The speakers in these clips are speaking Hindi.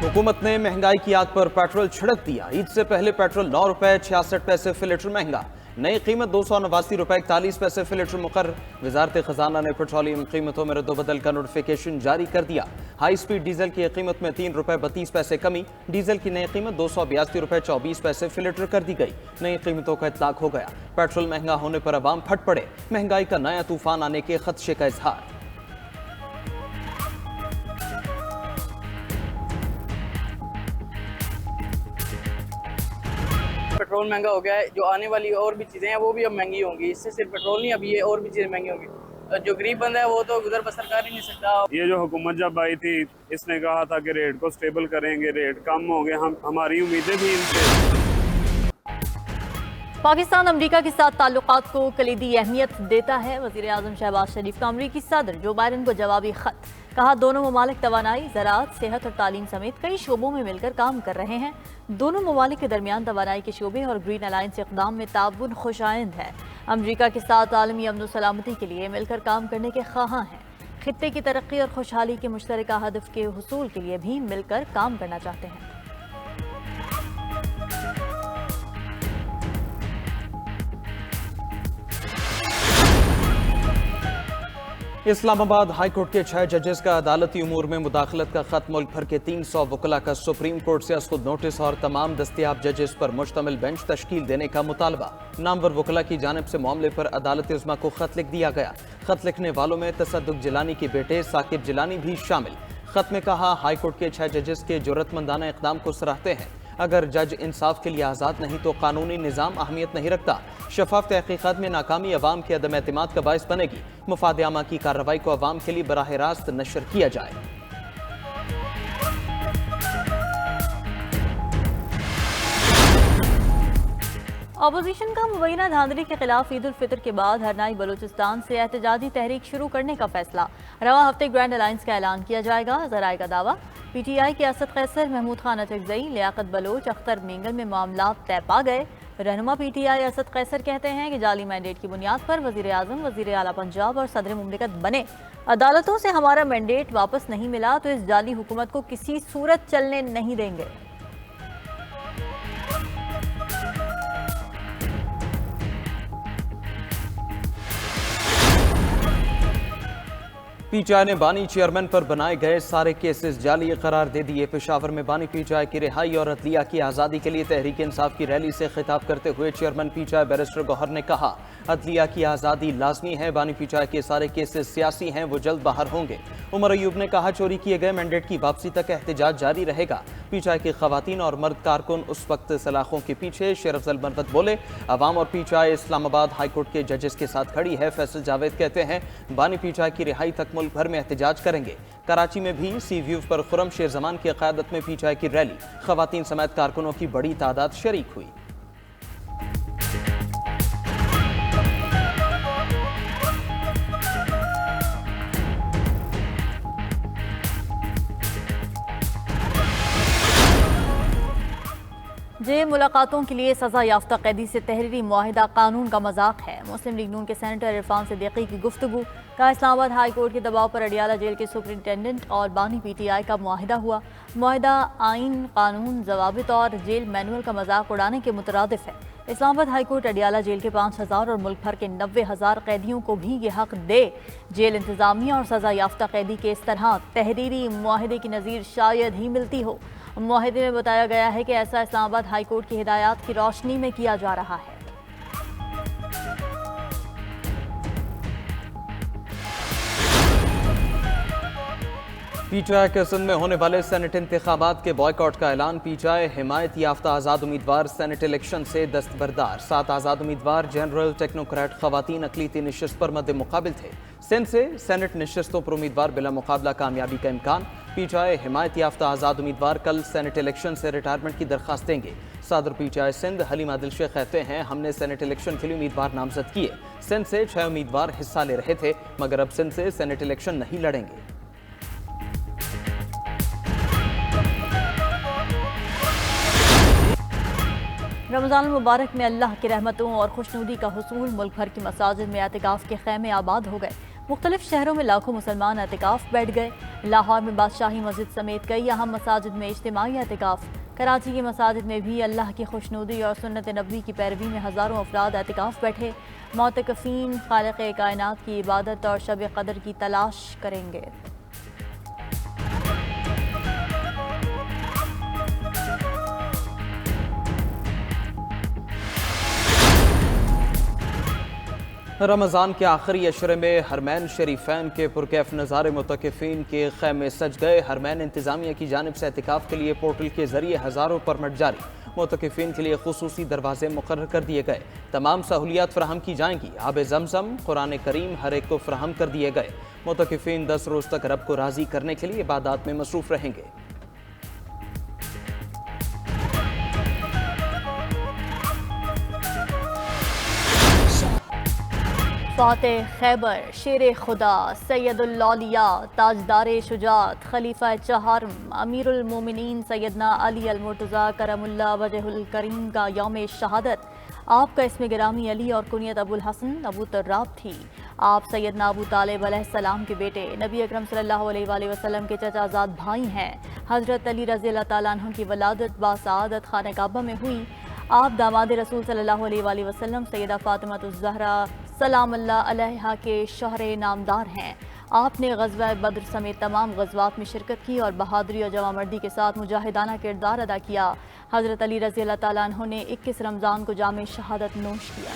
हुकूमत ने महंगाई की आग पर पेट्रोल छिड़क दिया। ईद से पहले पेट्रोल 9 रुपए 66 पैसे फी लीटर महंगा। नई कीमत 289 रुपए 41 पैसे फी लीटर मुकर्रर। वजारत खजाना ने पेट्रोलियम कीमतों में रद्दोबदल का नोटिफिकेशन जारी कर दिया। हाई स्पीड डीजल की कीमत में 3 रुपए 32 पैसे कमी। डीजल की नई कीमत 282 रुपए 24 पैसे फी लीटर कर दी गई। नई कीमतों का इतलाक हो गया। पेट्रोल महंगा होने पर अवाम फट पड़े। महंगाई का नया तूफान आने के खदशे का इजहार। पेट्रोल महंगा हो गया है। जो आने वाली और भी चीज़ें हैं वो भी अब महंगी होंगी। इससे सिर्फ पेट्रोल नहीं, अब ये और भी चीज़ें महंगी होंगी। जो गरीब बंदा है वो तो गुजर बसर कर ही नहीं सकता। ये जो हुकूमत जब आई थी, इसने कहा था कि रेट को स्टेबल करेंगे, रेट कम होंगे। हमारी उम्मीदें भी इनसे। पाकिस्तान अमरीका के साथ ताल्लुकात को कलीदी अहमियत देता है। वज़ीर आज़म शहबाज शरीफ का अमरीकी सदर जो बाइडन को जवाबी खत। कहा दोनों ममालिक तवानाई, ज़राअत, सेहत और तालीम समेत कई शोबों में मिलकर काम कर रहे हैं। दोनों ममालिक के दरमियान तवानाई के शोबे और ग्रीन अलायंस इक़दाम में ताउन खुशाइंद है। अमरीका के साथ आलमी अमन सलामती के लिए मिलकर काम करने के ख्वाहां हैं। खित्ते की तरक्की और खुशहाली के मुश्तरका हदफ के हुसूल के लिए भी मिलकर काम करना चाहते हैं। इस्लामाबाद हाई कोर्ट के 6 जजेस का अदालती उमूर में मुदाखलत का खत। मुल्क भर के 300 वकला का सुप्रीम कोर्ट से खुद नोटिस और तमाम दस्तयाब जजेस पर मुश्तमिल बेंच तश्कील देने का मुतालबा। नामवर वकला की जानिब से मामले पर अदालत इज़्मा को खत लिख दिया गया। खत लिखने वालों में तसद्दुक जिलानी के बेटे साकिब जिलानी भी शामिल। खत में कहा हाई कोर्ट के 6 जजेस के जुर्रतमंदाना इक़दाम को सराहते हैं। अगर जज इंसाफ के लिए आज़ाद नहीं तो कानूनी निज़ाम अहमियत नहीं रखता। शफाफ तहकीकात में नाकामी अवाम के अदम एतमाद का बायस बनेगी। मुफाद आमा की कार्रवाई को अवाम के लिए बराह रास्त नशर किया जाए। अपोजिशन का मुबैना धांधली के खिलाफ ईद उल फितर के बाद हरनाई बलूचिस्तान से एहतजाजी तहरीक शुरू करने का फैसला। रवा हफ्ते ग्रैंड अलायंस का ऐलान किया जाएगा। जराए का दावा PTI के असद कैसर, महमूद खान अचकजई, लियाकत बलोच, अख्तर मेंगल में मामला तय पा गए। रहनुमा PTI असद कैसर कहते हैं कि जाली मैंडेट की बुनियाद पर वजीर आजम, वजीर आला पंजाब और सदर मुमलिकत बने। अदालतों से हमारा मैंडेट वापस नहीं मिला तो इस जाली हुकूमत को किसी सूरत चलने नहीं देंगे। PTI ने बानी चेयरमैन पर बनाए गए सारे केसेस जाली करार दे दिए। पेशावर में बानी PTI की रिहाई और अदलिया की आज़ादी के लिए तहरीक इंसाफ की रैली से खिताब करते हुए चेयरमैन PTI बैरिस्टर गौहर ने कहा अदलिया की आज़ादी लाजमी है। बानी PTI के सारे केसेस सियासी हैं, वो जल्द बाहर होंगे। उमर अयूब ने कहा चोरी किए गए मैंडेट की वापसी तक एहतजाज जारी रहेगा। PTI के खवातीन और मर्द कारकुन उस वक्त सलाखों के पीछे। शेर अफजल मरवत बोले अवाम और PTI इस्लामाबाद हाई कोर्ट के जजेस के साथ खड़ी है। फैसल जावेद कहते हैं बानी PTI की रिहाई तक मुल्क भर में एहतजाज करेंगे। कराची में भी सी व्यू पर खुरम शेर जमान की क़यादत में PTI की रैली। खवातीन समेत कारकुनों की बड़ी तादाद शरीक हुई। जे मुलाकातों के लिए सजा याफ्ता कैदी से तहरीरी मुआहिदा कानून का मजाक है। मुस्लिम लीग नून के सेनेटर इरफान सिद्दीकी की गुफ्तगू। का इस्लामाबाद हाई कोर्ट के दबाव पर अडियाला जेल के सुपरिटेंडेंट और बानी PTI का मुआहिदा हुआ। मुआहिदा आइन, कानून, जवाबित और जेल मैनुअल का मजाक उड़ाने के मुतरादिफ है। Islamabad high court Adiala jail के 5000 और मुल्क भर के 90,000 कैदियों को भी ये हक दे। जेल इंतजामिया और सजा याफ्ता कैदी के इस तरह तहरीरी मुआहिदे की नज़ीर शायद ही मिलती हो। मुआहिदे में बताया गया है कि ऐसा इस्लामाबाद हाई कोर्ट की हिदायत की रोशनी में किया जा रहा है। PTI के सिंध में होने वाले सेनेट इंतखाबात के बॉयकॉट का ऐलान। PTI हिमायत याफ्ता आज़ाद उम्मीदवार सेनेट इलेक्शन से दस्तबरदार। 7 आज़ाद उम्मीदवार जनरल, टेक्नोक्रेट, खवातीन अकलीती नशिस्त पर मद्दे मुकाबिल थे। सिंध से सेनेट नशिस्तों पर उम्मीदवार बिला मुकाबला कामयाबी का इम्कान। PTI हिमायत याफ्ता आज़ाद उम्मीदवार कल सेनेट इलेक्शन से रिटायरमेंट की दरख्वास्त देंगे। सदर PTI सिंध हलीमा दिलशेख कहते हैं हमने सेनेट इलेक्शन के लिए उम्मीदवार नामजद किए। सिंध से 6 उम्मीदवार हिस्सा ले रहे थे मगर अब सिंध से सेनेट इलेक्शन नहीं लड़ेंगे। रमज़ान मुबारक में अल्लाह की रहमतों और खुशनुदी का हुसूल। मुल्क भर की मसाजिद में एतिकाफ के खैमे आबाद हो गए। मुख्तलिफ शहरों में लाखों मुसलमान एहतिकाफ बैठ गए। लाहौर में बादशाही मस्जिद समेत कई अहम मसाजिद में इज्तिमाई एहतिकाफ। कराची की मसाजिद में भी अल्लाह की खुशनुदी और सुन्नत नबवी की पैरवी में हज़ारों अफराद एहतिकाफ बैठे। मोतकफीन खालिक़ कायनात की इबादत और शब क़दर की तलाश करेंगे। रमज़ान के आखिरी अशरे में हरमैन शरीफैन के पुरकैफ नज़ारे मुतकिफ़ीन के खैमे सज गए। हरमैन इंतज़ामिया की जानिब से एहतिकाफ के लिए पोर्टल के ज़रिए हज़ारों परमिट जारी। मुतकिफ़ीन के लिए खुसूसी दरवाजे मुकर्रर कर दिए गए। तमाम सहूलियात फराहम की जाएंगी। आब ज़मज़म कुरान करीम हर एक को फराहम कर दिए गए। मुतकिफ़ीन 10 रोज़ तक रब को राज़ी करने के लिए इबादत में मसरूफ़ रहेंगे। फातेह खैबर, शेर खुदा, सैयदुल औलिया, ताजदार शुजात, खलीफा चहारम, अमीरुल मोमिनीन सैयदना अली अल मुर्तज़ा करमुल्लाह वजहुल करीम का यौम शहादत। आपका इसमें गिरामी अली और कुनियत अबुल हसन अबू तर्राब थी। आप सैयदना अबू तालिब अलैहिस्सलाम के बेटे, नबी अकरम सल्लल्लाहु अलैहि वसल्लम के चचाजाद भाई हैं। हज़रत अली रज़ियल्लाहु ताला अन्हु की वलादत बासआदत खाने काबा में हुई। आप दामाद रसूल सल्लल्लाहु अलैहि वसल्लम सैयदा फातिमातुज़ ज़हरा सलाम अल्लाह अलैहा के शोहरे नामदार हैं। आपने ग़ज़वा बद्र समेत तमाम ग़ज़वात में शिरकत की और बहादुरी और जवामर्दी के साथ मुजाहिदाना किरदार अदा किया। हज़रत अली रज़ियल्लाहु ताला अन्हु ने 21 रमज़ान को जामे शहादत नोश किया।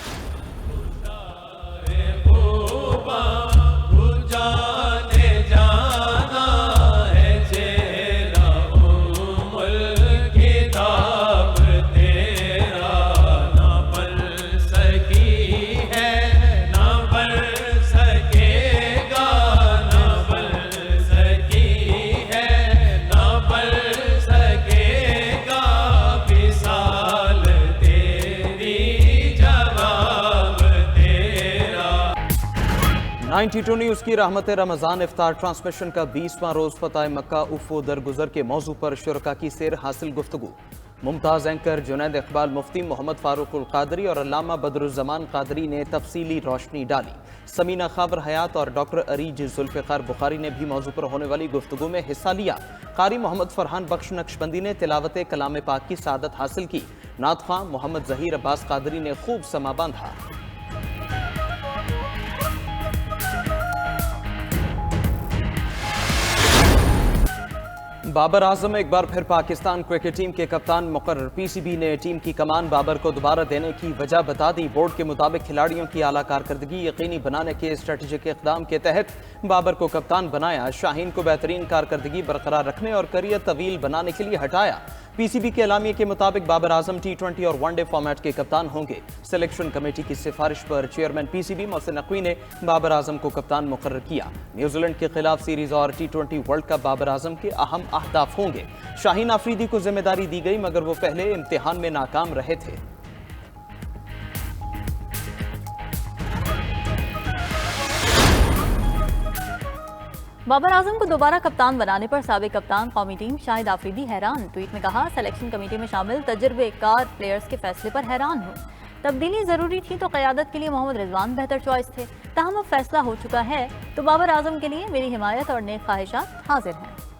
$92 न्यूज़ की रहमत रमज़ान इफ्तार ट्रांसमिशन का 20वां रोज़ फतह मक्का उफ़ो दरगुजर के मौजू पर शुरका की सैर हासिल गुफ्तगू। मुमताज़ एंकर जुनैद इकबाल, मुफ्ती मोहम्मद फारूकुल क़ादरी और अल्लामा बदरुज़्ज़मान क़ादरी ने तफसीली रोशनी डाली। समीना खाबर हयात और डॉक्टर अरीज जुल्फ़िकार बुखारी ने भी मौजू पर होने वाली गुफ्तगू में हिस्सा लिया। कारी मोहम्मद फरहान बख्श नक्शबंदी ने तिलावत कलाम पाक की सादत हासिल की। नात ख़्वां मोहम्मद ज़हीर अब्बास क़ादरी ने खूब समा बांधा। बाबर आजम एक बार फिर पाकिस्तान क्रिकेट टीम के कप्तान मुकर्रर। पीसीबी ने टीम की कमान बाबर को दोबारा देने की वजह बता दी। बोर्ड के मुताबिक खिलाड़ियों की आला कारकर्दगी यकीनी बनाने के स्ट्रेटेजिक इक़दाम के तहत बाबर को कप्तान बनाया। शाहीन को बेहतरीन कारकर्दगी बरकरार रखने और करियर तवील बनाने के लिए हटाया। पीसीबी के एलामिये के मुताबिक बाबर आजम T20 और वनडे फॉर्मेट के कप्तान होंगे। सिलेक्शन कमेटी की सिफारिश पर चेयरमैन पीसीबी मोहसिन नकवी ने बाबर आजम को कप्तान मुकर्रर किया। न्यूजीलैंड के खिलाफ सीरीज और T20 world cup Babar Azam के अहम अहदाफ होंगे। शाहीन आफरीदी को जिम्मेदारी दी गई मगर वो पहले इम्तिहान में नाकाम रहे थे। बाबर आजम को दोबारा कप्तान बनाने पर साबिक कप्तान कौमी टीम शाहिद आफरीदी हैरान। ट्वीट में कहा, सिलेक्शन कमेटी में शामिल तजुर्बेकार प्लेयर्स के फैसले पर हैरान हूँ। तब्दीली जरूरी थी तो क़यादत के लिए मोहम्मद रिजवान बेहतर चॉइस थे। ताहम अब फैसला हो चुका है तो बाबर आजम के लिए मेरी हिमायत और नेक ख्वाहिशात हाजिर हैं।